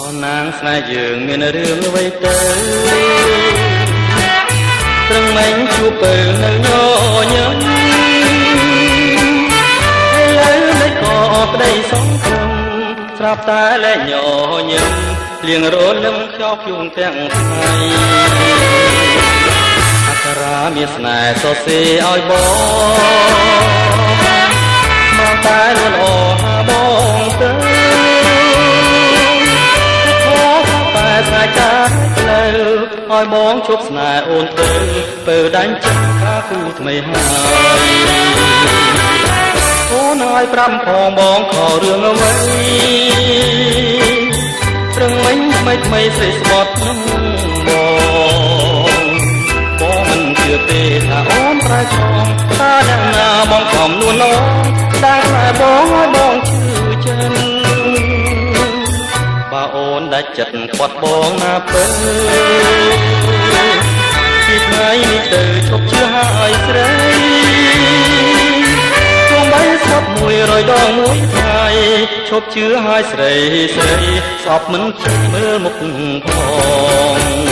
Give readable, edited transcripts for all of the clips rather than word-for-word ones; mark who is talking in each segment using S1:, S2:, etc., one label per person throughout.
S1: អូននាងស្នេហ៍យើងមានរឿងអ្វីទៅត្រឹងមិនជួបពេលនៅញញឹមឥឡូវមិនក៏ប្តីសងព្រមស្រាប់តែលែងញញឹមលៀងរលឹមខ្យោខ្យូងទាំងថ្ងៃអក្សរាមានស្នេហ៍សរសេរឲ្យបងមកតែលួនអហាបងទៅតែកាផ្លូវឲ្យបងជប់ស្នេហ៍អូនទៅពើដាញ់ចិត្តថាគូថ្មីហើយអូនឲ្យប្រាំផងបងខរឿងអ្វីព្រឹងមិញថ្មីស្រីស្បត់នឹងបងមិនជឿទេថាអូនប្រែខំថាយ៉ាងណាបងខំនួនឡងតែតែបងឲ្យបងជឿចិត្តបើអូនដាច់ចិត្តខ្វាត់បងណាពើពីថ្ងៃនេះទៅឈប់ជឿហើយស្រីគង់បីស្ប100ដងមួយថ្ងៃឈប់ជឿហើយស្រីស្រីស្អប់មិនជឿមើលមុខផង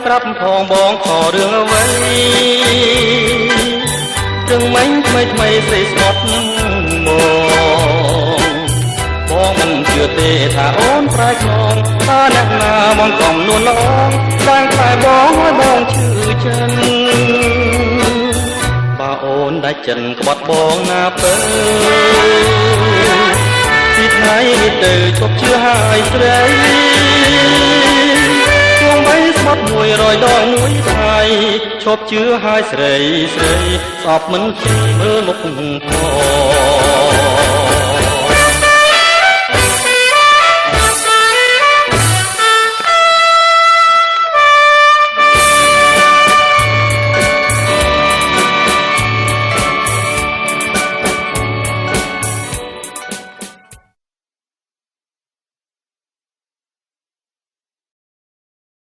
S1: ប្រាប់ផងបងខរឿងអ្វីរឿងមិញថ្មីស្រីស្បត់នឹងបងមិនជឿទេថាអូនប្រែខ្នងថាអ្នកណាបងកំនួនឡងតែតែបងឲ្យបងជឿចិត្តបើអូនដាច់ចិត្តក្បត់បងណាពើពីថ្ងៃនេះទៅឈប់ជឿហើយស្រីស្បត់100ដងមួយថ្ងៃឈប់ជឿហើយស្រីស្រីស្អប់មិនជឿមើលមុខផង